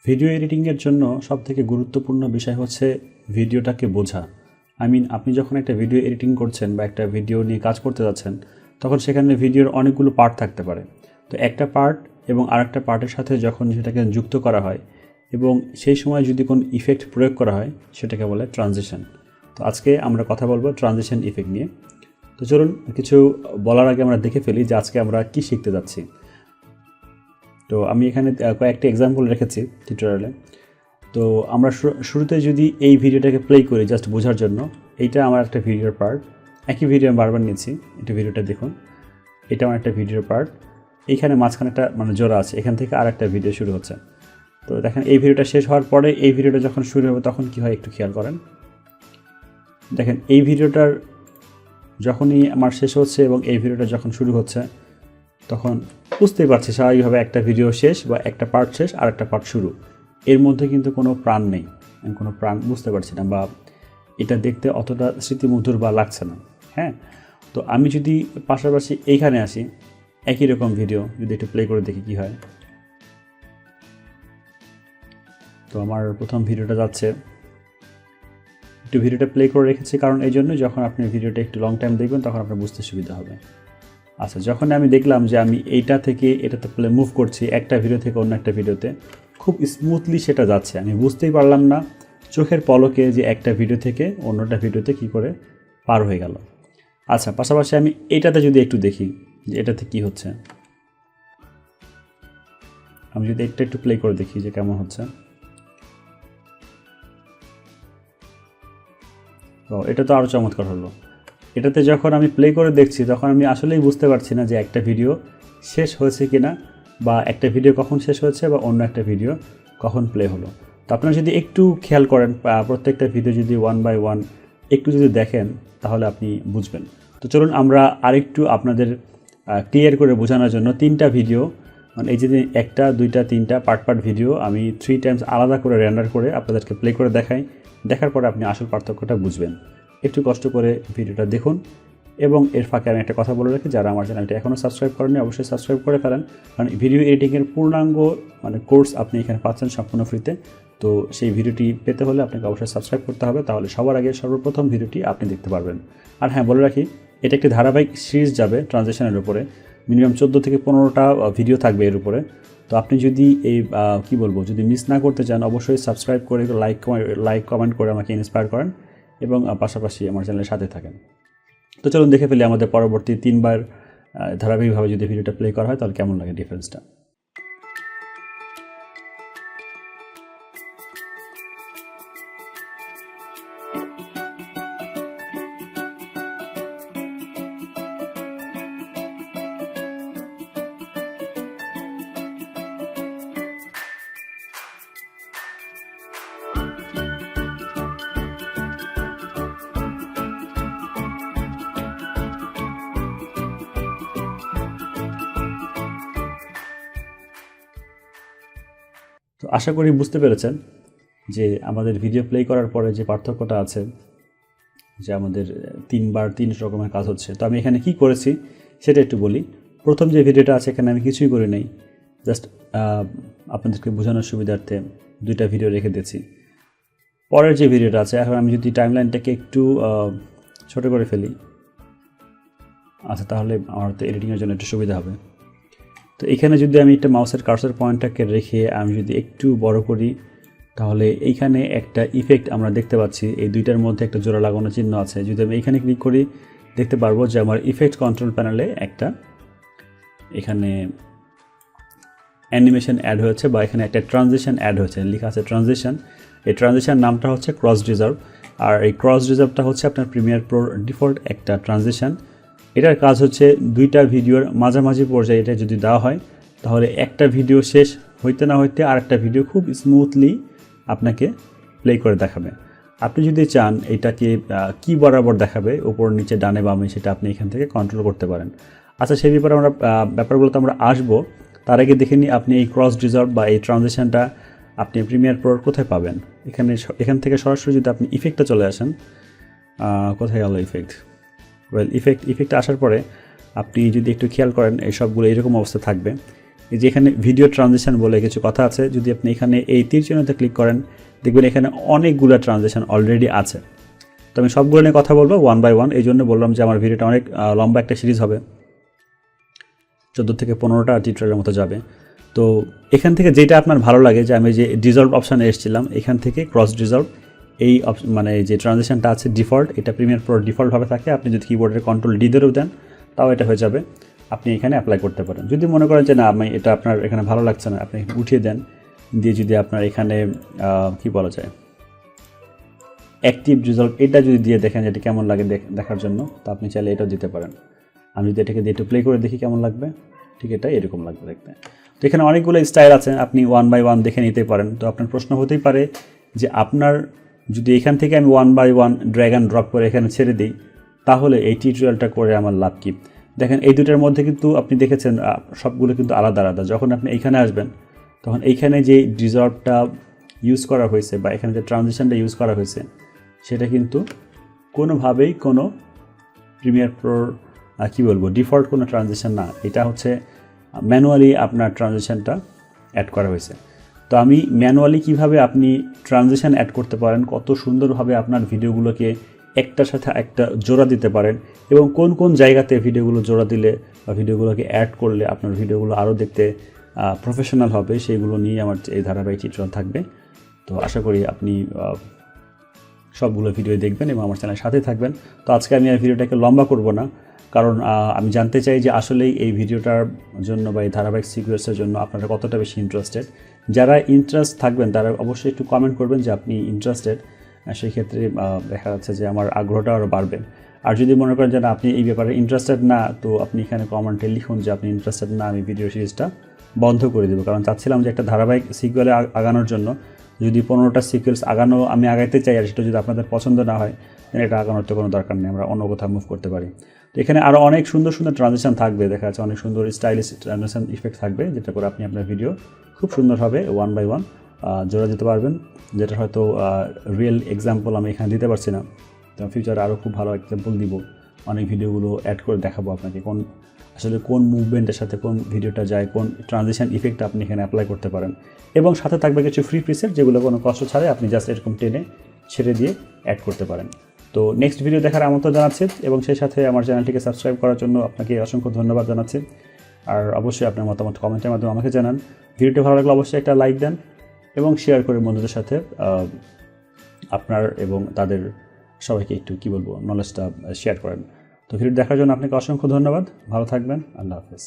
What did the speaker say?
Video এডিটিংয়ের জন্য সবথেকে গুরুত্বপূর্ণ বিষয় হচ্ছে ভিডিওটাকে বোঝা। আপনি যখন একটা ভিডিও এডিটিং করছেন বা একটা ভিডিও নিয়ে কাজ করতে যাচ্ছেন, তখন সেখানে ভিডিওর অনেকগুলো পার্ট থাকতে পারে। তো একটা পার্ট এবং আরেকটা পার্টের সাথে যখন সেটাকে যুক্ত করা হয় এবং সেই সময় যদি কোনো ইফেক্ট প্রয়োগ করা হয়, সেটাকে বলে ট্রানজিশন। তো আজকে আমরা কথা বলবো ট্রানজিশন ইফেক্ট নিয়ে। তো চলুন কিছু বলার আগে আমরা দেখে ফেলি যে আজকে আমরা কি শিখতে যাচ্ছি। তো আমি এখানে কয়েকটা এক্সাম্পল রেখেছি টিউটোরিয়ালে। তো আমরা শুরুতে যদি এই ভিডিওটাকে প্লে করি জাস্ট বোঝার জন্য, এইটা আমার একটা ভিডিওর পার্ট। একই ভিডিও আমি বারবার নিচ্ছি, একটু ভিডিওটা দেখুন। এটা আমার একটা ভিডিওর পার্ট। এইখানে মাঝখানে একটা জোড়া আছে, এখান থেকে আর একটা ভিডিও শুরু হচ্ছে। তো দেখেন এই ভিডিওটা শেষ হওয়ার পরে এই ভিডিওটা যখন শুরু হবে তখন কী হয় একটু খেয়াল করেন। দেখেন এই ভিডিওটার যখনই আমার শেষ হচ্ছে এবং এই ভিডিওটা যখন শুরু হচ্ছে, তখন বুঝতেই পারছি স্বাভাবিকভাবে একটা ভিডিও শেষ বা একটা পার্ট শেষ আর একটা পার্ট শুরু। এর মধ্যে কিন্তু কোনো প্রাণ নেই, আমি কোনো প্রাণ বুঝতে পারছি না, বা এটা দেখতে অতটা স্মৃতিমধুর বা লাগছে না। হ্যাঁ, তো আমি যদি পাশাপাশি এইখানে আসি, একই রকম ভিডিও যদি একটু প্লে করে দেখি কী হয়। তো আমার প্রথম ভিডিওটা যাচ্ছে, একটু ভিডিওটা প্লে করে রেখেছি কারণ এই জন্য যখন আপনি ভিডিওটা একটু লং টাইম দেখবেন তখন আপনার বুঝতে সুবিধা হবে। আচ্ছা, যখন আমি দেখলাম যে আমি এইটা থেকে এটাতে প্লে মুভ করছি, একটা ভিডিও থেকে অন্য একটা ভিডিওতে খুব স্মুথলি সেটা যাচ্ছে, আমি বুঝতেই পারলাম না চোখের পলকে যে একটা ভিডিও থেকে অন্যটা ভিডিওতে কি করে পার হয়ে গেল। আচ্ছা, পাশাপাশি আমি এটাতে যদি একটু দেখি যে এটাতে কি হচ্ছে, আমি যদি একটু প্লে করে দেখি যে কেমন হচ্ছে। তো এটা তো আরও চমৎকার হলো। এটাতে যখন আমি প্লে করে দেখছি তখন আমি আসলেই বুঝতে পারছি না যে একটা ভিডিও শেষ হয়েছে কিনা, বা একটা ভিডিও কখন শেষ হয়েছে বা অন্য একটা ভিডিও কখন প্লে হলো। তো আপনারা যদি একটু খেয়াল করেন, প্রত্যেকটা ভিডিও যদি ওয়ান বাই ওয়ান একটু যদি দেখেন তাহলে আপনি বুঝবেন। তো চলুন আমরা আরেকটু আপনাদের ক্লিয়ার করে বোঝানোর জন্য তিনটা ভিডিও, এই যে একটা দুইটা তিনটা পার্ট ভিডিও আমি 3 টাইমস আলাদা করে রেন্ডার করে আপনাদেরকে প্লে করে দেখাই। দেখার পরে আপনি আসল পার্থক্যটা বুঝবেন। একটু কষ্ট করে ভিডিওটা দেখুন। এবং এর ফাঁকে আমি একটা কথা বলে রাখি, যারা আমার চ্যানেলটি এখনও সাবস্ক্রাইব করেননি অবশ্যই সাবস্ক্রাইব করে ফেলেন, কারণ ভিডিও এডিটিংয়ের পূর্ণাঙ্গ কোর্স আপনি এখানে পাচ্ছেন সম্পূর্ণ ফ্রিতে। তো সেই ভিডিওটি পেতে হলে আপনাকে অবশ্যই সাবস্ক্রাইব করতে হবে, তাহলে সবার আগে সর্বপ্রথম ভিডিওটি আপনি দেখতে পারবেন। আর হ্যাঁ, বলে রাখি এটা একটি ধারাবাহিক সিরিজ যাবে ট্রানজিশনের উপরে, মিনিমাম 14 থেকে 15টা ভিডিও থাকবে এর উপরে। তো আপনি যদি এই যদি মিস না করতে চান অবশ্যই সাবস্ক্রাইব করে লাইক কমেন্ট করে আমাকে ইন্সপায়ার করেন এবং পাশাপাশি আমার চ্যানেলের সাথে থাকেন। তো চলুন দেখে ফেলি আমাদের পরবর্তী 3 বার ধারাবাহিকভাবে যদি ভিডিওটা প্লে করা হয় তাহলে কেমন লাগে ডিফারেন্সটা। তো আশা করি বুঝতে পেরেছেন যে আমাদের ভিডিও প্লে করার পরে যে পার্থক্যটা আছে, যে আমাদের 3 বার 3 রকমের কাজ হচ্ছে। তো আমি এখানে কি করেছি সেটা একটু বলি। প্রথম যে ভিডিওটা আছে এখানে আমি কিছুই করি নাই, জাস্ট আপনাদেরকে বোঝানোর সুবিধার্থে 2টা ভিডিও রেখে দিয়েছি। পরের যে ভিডিওটা আছে, এখন আমি যদি টাইমলাইনটাকে একটু ছোট করে ফেলি, আচ্ছা তাহলে আমার তো এডিটিংয়ের জন্য একটু সুবিধা হবে। তো এখানে যদি আমি একটা মাউসের কার্সার পয়েন্টটাকে রেখে আমি যদি একটু বড় করি, তাহলে এইখানে একটা ইফেক্ট আমরা দেখতে পাচ্ছি, এই দুইটার মধ্যে একটা জোড়া লাগানো চিহ্ন আছে। যদি আমি এখানে ক্লিক করি দেখতে পারবো যে আমার ইফেক্ট কন্ট্রোল প্যানেলে একটা এখানে অ্যানিমেশন অ্যাড হয়েছে, বা এখানে একটা ট্রানজিশন অ্যাড হয়েছে, লেখা আছে ট্রানজিশন। এই ট্রানজিশন নামটা হচ্ছে ক্রস রিজার্ভ, আর এই ক্রস রিজার্ভটা হচ্ছে আপনার প্রিমিয়ার প্রোর ডিফল্ট একটা ট্রানজিশন। এটার কাজ হচ্ছে 2টা ভিডিওর মাঝামাঝি পর্যায়ে এটা যদি দেওয়া হয় তাহলে একটা ভিডিও শেষ হইতে না হইতে আরেকটা ভিডিও খুব স্মুথলি আপনাকে প্লে করে দেখাবে। আপনি যদি চান এটাকে কি বরাবর দেখাবে, উপর নিচে ডানে বামে, সেটা আপনি এখান থেকে কন্ট্রোল করতে পারেন। আচ্ছা, সেই ব্যাপারগুলোতে আমরা আসবো। তার আগে দেখে নিই আপনি এই ক্রস রিজার্ভ বা এই ট্রানজিশনটা আপনি প্রিমিয়ার প্রোর কোথায় পাবেন। এখান থেকে সরাসরি যদি আপনি ইফেক্টটা চলে আসেন, কোথায় গেল ইফেক্ট, ইফেক্টে আসার পরে আপনি যদি একটু খেয়াল করেন এই সবগুলো এরকম অবস্থা থাকবে। এই যে এখানে ভিডিও ট্রানজিশন বলে কিছু কথা আছে, যদি আপনি এখানে এই তীর চিহ্নতে ক্লিক করেন দেখবেন এখানে অনেকগুলো ট্রানজিশন অলরেডি আছে। তো আমি সবগুলো নিয়ে কথা বলবো ওয়ান বাই ওয়ান, এই জন্য বললাম যে আমার ভিডিওটা অনেক লম্বা একটা সিরিজ হবে, 14 থেকে 15টা টিউটোরিয়ালের মতো যাবে। তো এখান থেকে যেটা আপনার ভালো লাগে, যে আমি যে ডিজলভ অপশানে এসেছিলাম, এখান থেকে ক্রস ডিজলভ এই মানে যে ট্রানজিশনটা আছে ডিফল্ট, এটা প্রিমিয়ার প্রো ডিফল্টভাবে থাকে। আপনি যদি কিবোর্ডের কন্ট্রোল ডি ধরেও দেন তাও এটা হয়ে যাবে, আপনি এখানে অ্যাপ্লাই করতে পারেন। যদি মনে করেন যে না আমি এটা আপনার এখানে ভালো লাগছে না, আপনি উঠিয়ে দেন, দিয়ে যদি আপনার এখানে কি বলা যায় অ্যাক্টিভ ডিজলভ এটা যদি দিয়ে দেখেন এটা কেমন লাগে দেখার জন্য, তো আপনি চাইলে এটাও দিতে পারেন। আমি যদি এটাকে দিয়ে একটু প্লে করে দেখি কেমন লাগবে, ঠিক এটা এরকম লাগবে দেখতে। তো এখানে অনেকগুলো স্টাইল আছে, আপনি ওয়ান বাই ওয়ান দেখে নিতে পারেন। তো আপনার প্রশ্ন হতেই পারে যে আপনার যদি এখান থেকে আমি one by one drag and drop করে এখানে ছেড়ে দিই, তাহলে এই টিউটোরিয়ালটা করে আমার লাভ কী? দেখেন এই দুটার মধ্যে কিন্তু আপনি দেখেছেন সবগুলো কিন্তু আলাদা আলাদা। যখন আপনি এইখানে আসবেন তখন এইখানে যে ডিজলভটা ইউজ করা হয়েছে বা এখানে যে ট্রানজিশনটা ইউজ করা হয়েছে সেটা কিন্তু কোনোভাবেই কোনো প্রিমিয়ার প্রোর কী বলবো ডিফল্ট কোনো ট্রানজিশন না, এটা হচ্ছে ম্যানুয়ালি আপনার ট্রানজিশনটা অ্যাড করা হয়েছে। তো আমি ম্যানুয়ালি কিভাবে আপনি ট্রানজিশন অ্যাড করতে পারেন, কত সুন্দরভাবে আপনার ভিডিওগুলোকে একটার সাথে একটা জোড়া দিতে পারেন, এবং কোন কোন জায়গাতে ভিডিওগুলো জোড়া দিলে বা ভিডিওগুলোকে অ্যাড করলে আপনার ভিডিওগুলো আরও দেখতে প্রফেশনাল হবে, সেইগুলো নিয়ে আমার এই ধারাবাহিক চিত্রণ থাকবে। তো আশা করি আপনি সবগুলো ভিডিও দেখবেন এবং আমার চ্যানেলের সাথে থাকবেন। তো আজকে আমি এই ভিডিওটাকে লম্বা করব না, কারণ আমি জানতে চাই যে আসলেই এই ভিডিওটার জন্য বা এই ধারাবাহিক সিকুয়েন্সের জন্য আপনারা কতটা বেশি ইন্টারেস্টেড। যারা ইন্টারেস্ট থাকবেন তারা অবশ্যই একটু কমেন্ট করবেন যে আপনি ইন্টারেস্টেড, সেই ক্ষেত্রে দেখা যাচ্ছে যে আমার আগ্রহটা আরও বাড়বে। আর যদি মনে করেন যে না আপনি এই ব্যাপারে ইন্টারেস্টেড না, তো আপনি এখানে কমেন্টে লিখুন যে আপনি ইন্টারেস্টেড না, আমি ভিডিও সিরিজটা বন্ধ করে দেবো। কারণ চাচ্ছিলাম যে একটা ধারাবাহিক সিকুয়েলে আগানোর জন্য যদি 15টা সিকুয়েন্স আমি আগাইতে চাই আর সেটা যদি আপনাদের পছন্দ না হয়, এটা আগানোর তো কোনো দরকার নেই, আমরা অন্য কোথাও মুভ করতে পারি। তো এখানে আরও অনেক সুন্দর সুন্দর ট্রানজিশন থাকবে, দেখা যাচ্ছে অনেক সুন্দর স্টাইলিশ ট্রানজিশন ইফেক্ট থাকবে, যেটা করে আপনি আপনার ভিডিও খুব সুন্দরভাবে ওয়ান বাই ওয়ান জোড়া দিতে পারবেন, যেটা হয়তো রিয়েল এক্সাম্পল আমি এখানে দিতে পারছি না। তো ফিউচারে আরও খুব ভালো এক্সাম্পল দিব, অনেক ভিডিওগুলো অ্যাড করে দেখাবো আপনাকে আসলে কোন মুভমেন্টের সাথে কোন ভিডিওটা যায়, কোন ট্রানজিশন ইফেক্ট আপনি এখানে অ্যাপ্লাই করতে পারেন। এবং সাথে থাকবে কিছু ফ্রি প্রিসেট, যেগুলো কোনো কষ্ট ছাড়াই আপনি জাস্ট এরকম টেনে ছেড়ে দিয়ে অ্যাড করতে পারেন। তো নেক্সট ভিডিও দেখার আমন্ত্রণ জানাচ্ছি, এবং সেই সাথে আমার চ্যানেলটিকে সাবস্ক্রাইব করার জন্য আপনাকে অসংখ্য ধন্যবাদ জানাচ্ছি। আর অবশ্যই আপনার মতামত কমেন্টের মাধ্যমে আমাকে জানান। ভিডিওটি ভালো লাগলে অবশ্যই একটা লাইক দেন এবং শেয়ার করে বন্ধুদের সাথে আপনার এবং তাদের সবাইকে একটু নলেজটা শেয়ার করেন। তো ভিডিও দেখার জন্য আপনাকে অসংখ্য ধন্যবাদ, ভালো থাকবেন, আল্লাহ হাফেজ।